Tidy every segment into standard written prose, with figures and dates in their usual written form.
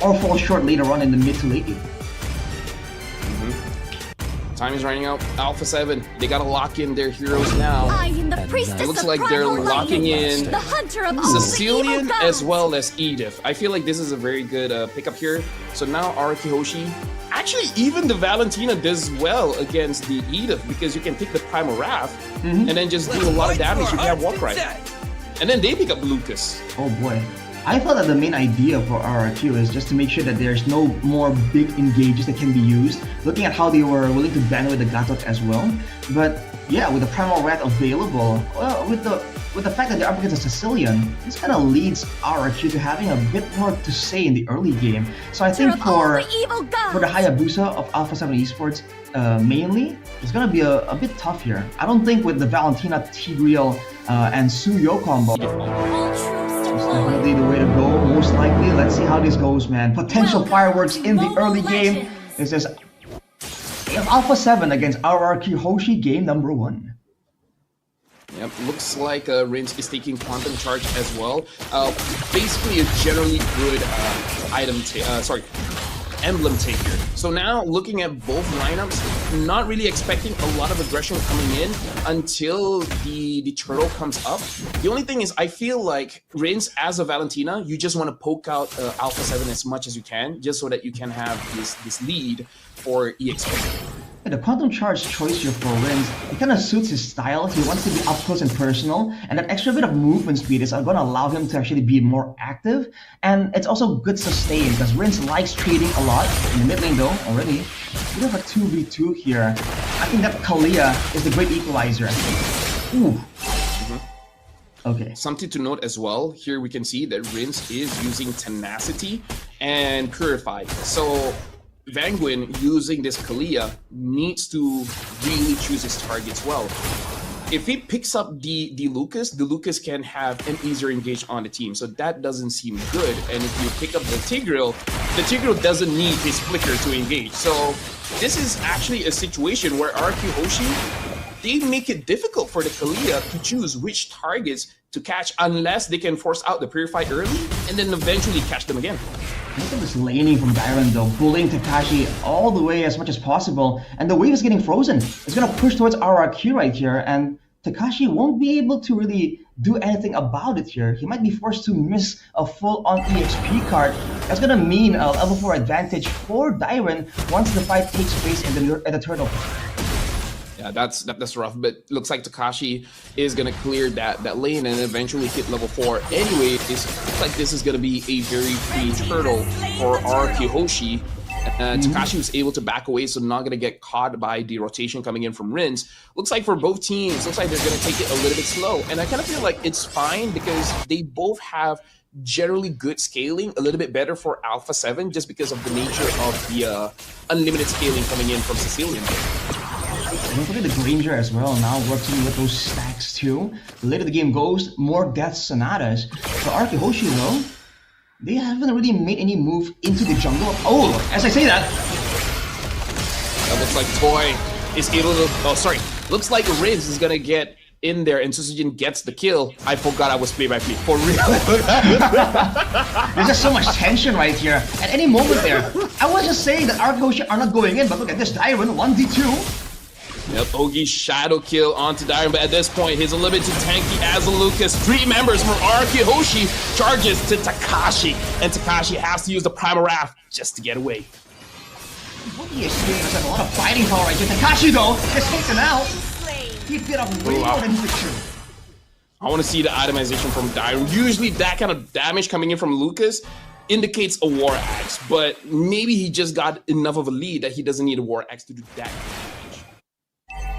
or fall short later on in the mid to late game. Time is running out. Alpha 7, they gotta lock in their heroes now. I am the priestess It looks of like they're primal locking light, in the hunter of all Sicilian the evil as gods. well as Edith. I feel like this is a very good pickup here. So now Arakihoshi, actually even the Valentina does well against the Edith because you can pick the Primal Wrath and then just do a lot of damage if you have Warcry. And then they pick up Lucas. Oh boy. I thought that the main idea for RRQ is just to make sure that there's no more big engages that can be used, looking at how they were willing to ban with the Gatok as well. But yeah, with the Primal Wrath available, well, with the fact that they're up against a Sicilian, this kind of leads RRQ to having a bit more to say in the early game. So I think for the Hayabusa of Alpha 7 Esports mainly, it's gonna be a bit tough here. I don't think with the Valentina, Tigreal, and Suyo combo, definitely the way to go, most likely. Let's see how this goes, man. Potential fireworks in the early game. This is Alpha 7 against RRQ Hoshi, game number 1. Yep, looks like Rince is taking Quantum Charge as well. Basically a generally good emblem taker. So now looking at both lineups, not really expecting a lot of aggression coming in until the turtle comes up. The only thing is I feel like Rince as a Valentina, you just want to poke out Alpha 7 as much as you can, just so that you can have this lead for EXP. The Quantum Charge choice here for Rince, it kind of suits his style. He wants to be up close and personal, and that extra bit of movement speed is going to allow him to actually be more active, and it's also good sustain because Rince likes trading a lot in the mid lane though already. We have a 2v2 here. I think that Kalia is the great equalizer. Ooh. Okay. Something to note as well, here we can see that Rince is using Tenacity and Purify. So Vanguin using this Kalia needs to really choose his targets well. If he picks up the Lucas can have an easier engage on the team, so that doesn't seem good. And if you pick up the Tigreal doesn't need his flicker to engage. So this is actually a situation where RQ Hoshi, they make it difficult for the Kalia to choose which targets to catch unless they can force out the Purify early and then eventually catch them again. Look at this laning from Dyron though, bullying Takashi all the way as much as possible, and the wave is getting frozen. It's gonna push towards RRQ right here, and Takashi won't be able to really do anything about it here. He might be forced to miss a full-on EXP card. That's gonna mean a level 4 advantage for Dyron once the fight takes place in the turtle. Yeah, that's rough, but looks like Takashi is gonna clear that lane and eventually hit level 4. Anyway, it looks like this is gonna be a very free turtle for RQ Hoshi. Takashi was able to back away, so not gonna get caught by the rotation coming in from Rince. Looks like for both teams, looks like they're gonna take it a little bit slow, and I kind of feel like it's fine because they both have generally good scaling, a little bit better for Alpha 7 just because of the nature of the unlimited scaling coming in from Sicilian. Don't forget the Granger as well, now working with those stacks too. The later the game goes, more Death Sonatas. For RQ Hoshi though, they haven't really made any move into the jungle. Oh, as I say that. That looks like Toy is able to, oh sorry, looks like Riz is gonna get in there and Susujin gets the kill. I forgot I was play-by-play, for real. There's just so much tension right here. At any moment there, I was just saying that RQ Hoshi are not going in, but look at this, Dyron, 1v2. Yep, Ogi shadow kill onto Dyron, but at this point, he's a little bit too tanky as a Lucas. 3 members from RQ Hoshi charges to Takashi, and Takashi has to use the Primal Wrath just to get away. Ogi is showing us a lot of fighting power right here. Takashi though, just takes him out. He did up way more than he could chew. I want to see the itemization from Dyron. Usually that kind of damage coming in from Lucas indicates a War Axe, but maybe he just got enough of a lead that he doesn't need a War Axe to do that.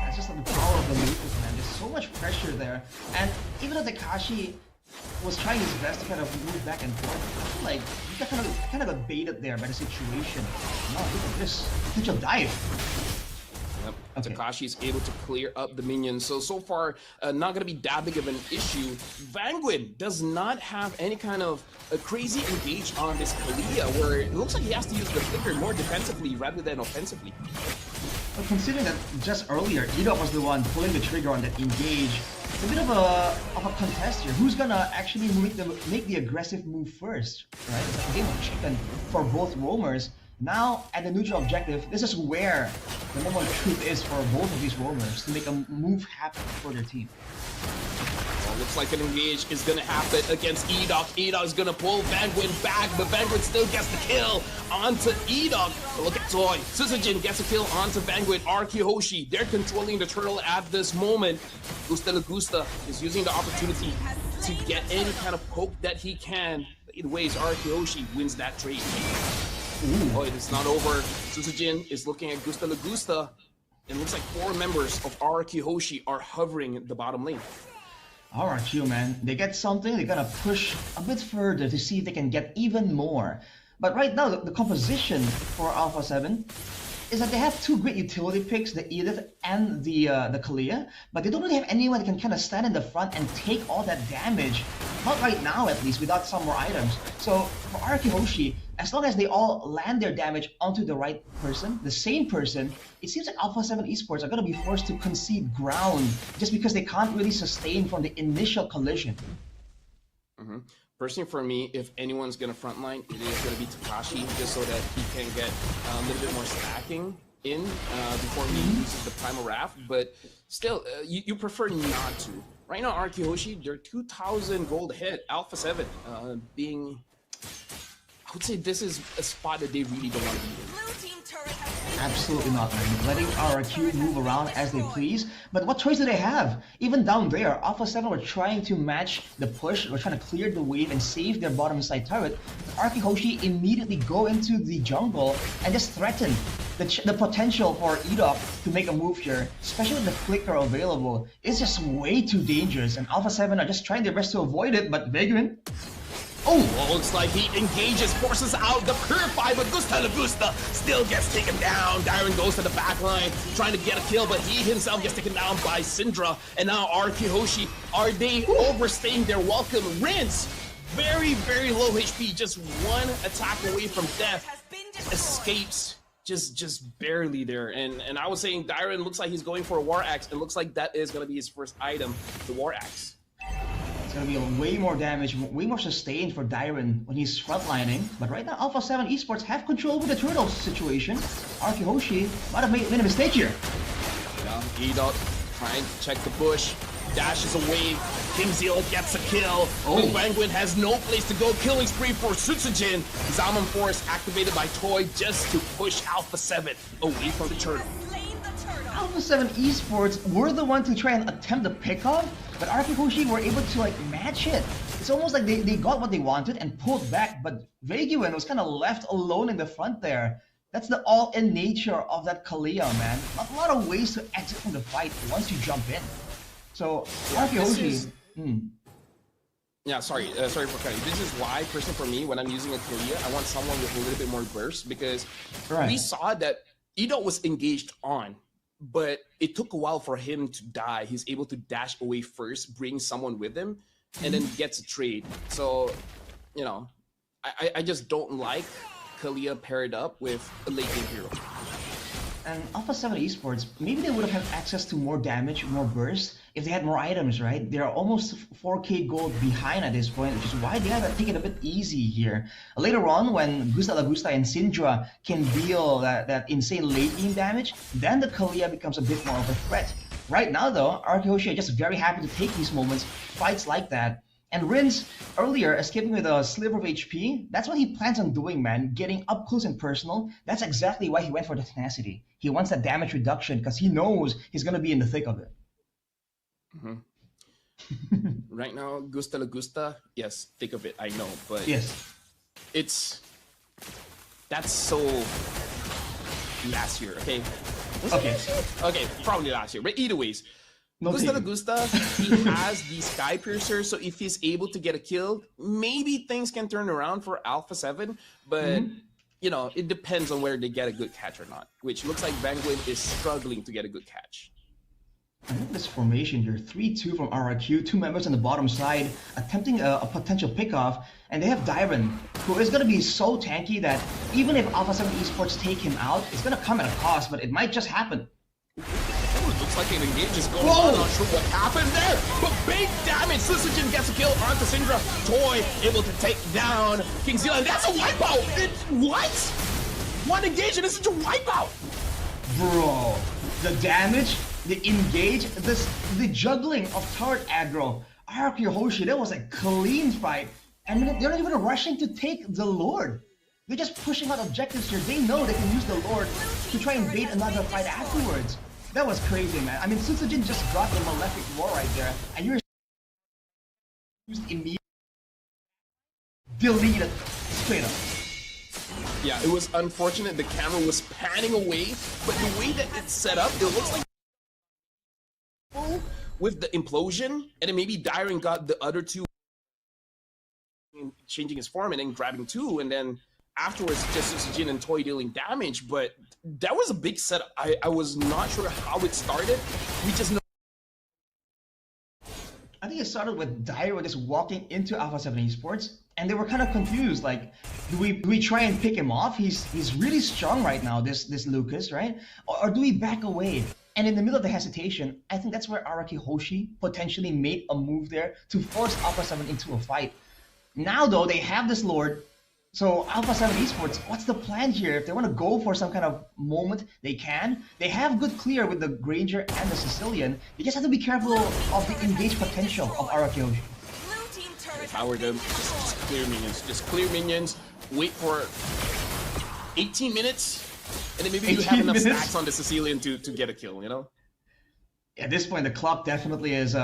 That's just the power of the Lucas, man. There's so much pressure there. And even though Takashi was trying his best to kind of move back and forth, I feel like he got kind of baited there by the situation. No, look at this potential dive. Yep. Okay. Takashi is able to clear up the minions, so far not gonna be that big of an issue. Vanguin does not have any kind of a crazy engage on this Kalia, where it looks like he has to use the flicker more defensively rather than offensively. But considering that just earlier, Ida was the one pulling the trigger on that engage, it's a bit of a contest here. Who's gonna actually make the aggressive move first, right? It's like a game of chicken for both roamers. Now, at the neutral objective, this is where the moment of truth is for both of these roamers to make a move happen for their team. Well, looks like an engage is gonna happen against Edok. Edok is gonna pull Vanguin back, but Vanguin still gets the kill onto Edok. But look at Toy. Susujin gets a kill onto Vanguin. Arkihoshi, they're controlling the turtle at this moment. Gusta Lagusta is using the opportunity to get any kind of poke that he can. Either ways, Arkihoshi wins that trade. Ooh. Oh, it's not over. Susujin is looking at Gusta Lagusta. It looks like 4 members of Arkihoshi are hovering the bottom lane. RRQ, man, they get something, they gotta push a bit further to see if they can get even more. But right now, the composition for Alpha 7 is that they have 2 great utility picks, the Edith and the Kalia, but they don't really have anyone that can kind of stand in the front and take all that damage. Not right now, at least, without some more items. So for Arkihoshi, as long as they all land their damage onto the right person, the same person, it seems like Alpha 7 Esports are going to be forced to concede ground just because they can't really sustain from the initial collision. Personally, for me, if anyone's going to frontline, it is going to be Takashi, just so that he can get a little bit more stacking in before he uses the Primal Wrath. But still, you prefer not to. Right now, Arkihoshi, they're 2,000 gold ahead. Alpha 7 being... I would say this is a spot that they really don't want to be in. Absolutely not, man. Letting RRQ move around as they please. But what choice do they have? Even down there, Alpha 7 were trying to match the push, were trying to clear the wave and save their bottom side turret. Arkihoshi immediately go into the jungle and just threaten the potential for Edok to make a move here, especially with the flicker available. It's just way too dangerous, and Alpha 7 are just trying their best to avoid it, but Vagrant... Oh, well, looks like he engages, forces out the Purify, but Gusta Lagusta still gets taken down. Dyron goes to the back line, trying to get a kill, but he himself gets taken down by Syndra. And now Arkihoshi, are they overstaying their welcome? Rinse, very, very low HP, just 1 attack away from death. Escapes, just barely there. And I was saying Dyron looks like he's going for a War Axe, and looks like that is going to be his first item, the War Axe. It's going to be way more damage, way more sustained for Dyron when he's frontlining. But right now, Alpha 7 Esports have control over the turtle situation. Arkihoshi might have made a mistake here. Yeah, Edok trying to check the bush. Dashes away. King Zero gets a kill. Oh. Vanguin has no place to go. Killing spree for Sutsujin. Zaman Force activated by Toy just to push Alpha 7 away from the turtle. Alpha 7 Esports were the one to try and attempt the pickoff, but Arkihoshi were able to match it. It's almost like they got what they wanted and pulled back, but Vaguin was kind of left alone in the front there. That's the all-in nature of that Kalia, man. Not a lot of ways to exit from the fight once you jump in. So Arkihoshi... Yeah, sorry for cutting. This is why, personally for me, when I'm using a Kalia, I want someone with a little bit more burst, because we saw that Edok was engaged on, but it took a while for him to die. He's able to dash away first, bring someone with him, and then gets a trade. So, you know, I just don't like Kalia paired up with a late game hero. And Alpha 7 Esports, maybe they would have had access to more damage, more burst, if they had more items, right? They're almost 4k gold behind at this point, which is why they have to take it a bit easy here. Later on, when Gusta Lagusta and Syndra can deal that insane late game damage, then the Kalia becomes a bit more of a threat. Right now, though, Arkihoshi are just very happy to take these moments, fights like that. And Rince, earlier, escaping with a sliver of HP, that's what he plans on doing, man. Getting up close and personal. That's exactly why he went for the tenacity. He wants that damage reduction because he knows he's going to be in the thick of it. Right now, Gusta Lagusta, yes, thick of it, I know, but yes, that's so last year, okay? Okay, probably last year, but either ways, Gusta Lagusta, he has the Sky Piercer, so if he's able to get a kill, maybe things can turn around for Alpha 7, but you know, it depends on whether they get a good catch or not, which looks like Vanguin is struggling to get a good catch. I think this formation here, 3-2 from RRQ, 2 members on the bottom side, attempting a potential pickoff, and they have Dyron, who is going to be so tanky that even if Alpha 7 Esports take him out, it's going to come at a cost, but it might just happen. Oh, looks like an engage is going on. Not sure what happened there, but big damage. Susujin gets a kill onto Syndra. Toy able to take down Kingzilla, and that's a wipeout. What? One engage and it's such a wipeout. Bro, the damage, the engage, the juggling of turret aggro. RQ Hoshi, that was a clean fight. And they're not even rushing to take the Lord. They're just pushing out objectives here. They know they can use the Lord to try and bait another fight afterwards. That was crazy, man. I mean, Susujin just dropped the Malefic War right there, and you're used immediately deleted straight up. Yeah, it was unfortunate. The camera was panning away, but the way that it's set up, it looks like with the implosion, and then maybe Dairon got the other two changing his form and then grabbing two, and then afterwards just Susujin and Toy dealing damage. But that was a big setup. I was not sure how it started. We just know. I think it started with Dairon just walking into Alpha 7 Esports, and they were kind of confused. Like, do we try and pick him off? He's really strong right now, this Lucas, right? Or do we back away? And in the middle of the hesitation, I think that's where Araki Hoshi potentially made a move there to force Alpha 7 into a fight. Now though, they have this Lord. So Alpha 7 Esports, what's the plan here? If they want to go for some kind of moment, they can. They have good clear with the Granger and the Sicilian. They just have to be careful of the engage potential of Araki Hoshi. Power them, just clear minions. Just clear minions, wait for 18 minutes, and then maybe you have enough stacks on the Sicilian to get a kill, you know? At this point, the club definitely is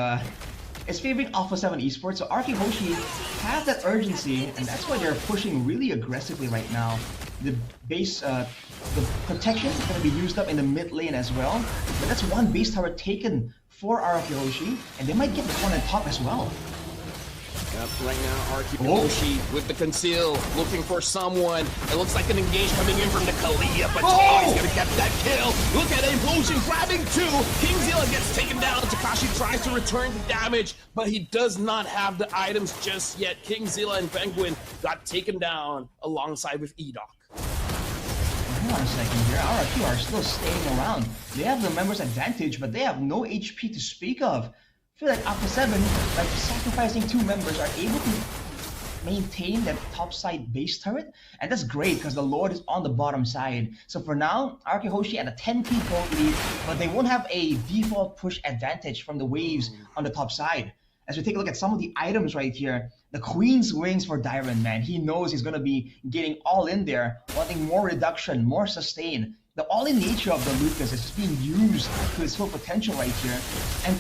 favoring Alpha 7 Esports, so Araki Hoshi has that urgency, and that's why they're pushing really aggressively right now. The base, the protection is going to be used up in the mid lane as well, but that's one base tower taken for Araki Hoshi, and they might get the one on top as well. Yep, right now Araki Hoshi with the conceal, looking for someone. It looks like an engage coming in from the Kalia, but he's gonna get that kill. Look at Implosion grabbing two. Kingzilla gets taken down. Takashi tries to return the damage, but he does not have the items just yet. Kingzilla and Penguin got taken down alongside with Edok. Hang on a second here, RRQ are still staying around. They have the members advantage, but they have no HP to speak of. I feel like Alpha 7, like sacrificing two members, are able to maintain that top side base turret, and that's great because the Lord is on the bottom side. So for now, Araki Hoshi at a 10k point lead, but they won't have a default push advantage from the waves on the top side. As we take a look at some of the items right here, the Queen's Wings for Dairon, man. He knows he's going to be getting all in there, wanting more reduction, more sustain. The all-in nature of the Lucas is just being used to its full potential right here. And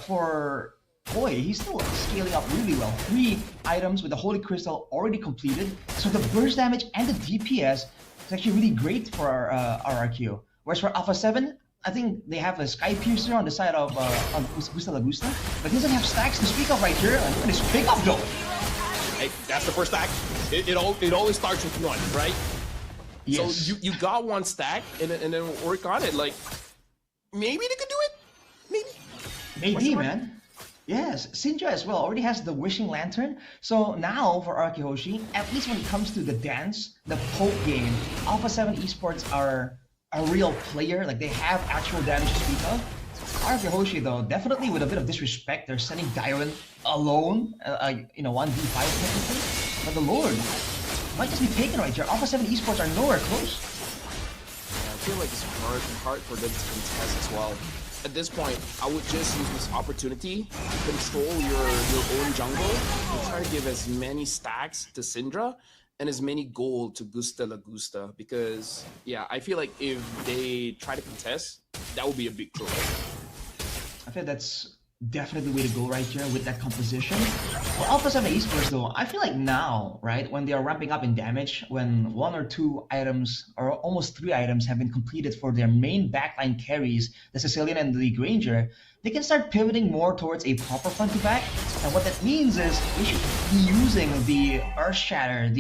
for Toy, he's still scaling up really well. 3 items with the Holy Crystal already completed, so the burst damage and the DPS is actually really great for our RRQ. Whereas for Alpha 7, I think they have a Sky Piercer on the side of on Gusta Lagusta, but he doesn't have stacks to speak of right here, and it's pick up though. Hey, that's the first stack. It always starts with one, right? Yes. So you got one stack and then work on it. Like, maybe they could do it. Maybe, man. Yes, Sinja as well already has the Wishing Lantern. So now for Araki Hoshi, at least when it comes to the dance, the poke game, Alpha 7 Esports are a real player. Like, they have actual damage to speak of. Araki Hoshi though, definitely with a bit of disrespect, they're sending Dairon alone, 1v5 technically. But the Lord might just be taken right here. Alpha 7 Esports are nowhere close. Yeah, I feel like it's hard for them to contest as well. At this point, I would just use this opportunity to control your own jungle and try to give as many stacks to Syndra and as many gold to Gusta Lagusta, because yeah, I feel like if they try to contest, that would be a big throw. I feel that's definitely the way to go right here with that composition. For Alpha 7 Esports though, I feel like now, right, when they are ramping up in damage, when 1 or 2 items, or almost 3 items have been completed for their main backline carries, the Sicilian and the Granger, they can start pivoting more towards a proper front to back. And what that means is they should be using the Earth Shatter,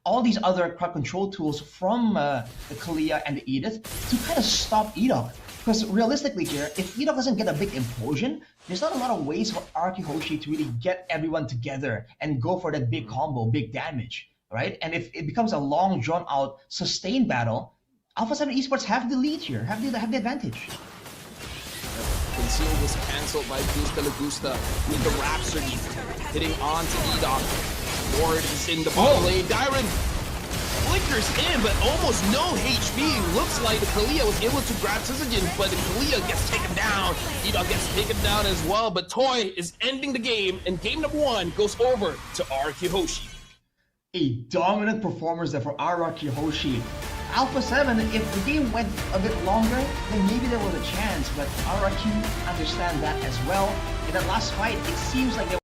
all these other crowd control tools from the Kalia and the Edith to kind of stop Edok. Because realistically here, if Edok doesn't get a big implosion, there's not a lot of ways for Araki Hoshi to really get everyone together and go for that big combo, big damage, right? And if it becomes a long, drawn-out, sustained battle, Alpha 7 Esports have the lead here, have the advantage. Seal was cancelled by Gusta Lagusta with the Rhapsody hitting on to Edok. Ward is in the bottom lane. Dyron flickers in, but almost no HP. Looks like the Kalia was able to grab Syzygy, but the Kalia gets taken down. Edok gets taken down as well, but Toy is ending the game, and game number 1 goes over to Araki Hoshi. A dominant performance there for Araki Hoshi. Alpha 7, if the game went a bit longer, then maybe there was a chance, but Araki understand that as well. In that last fight, it seems like they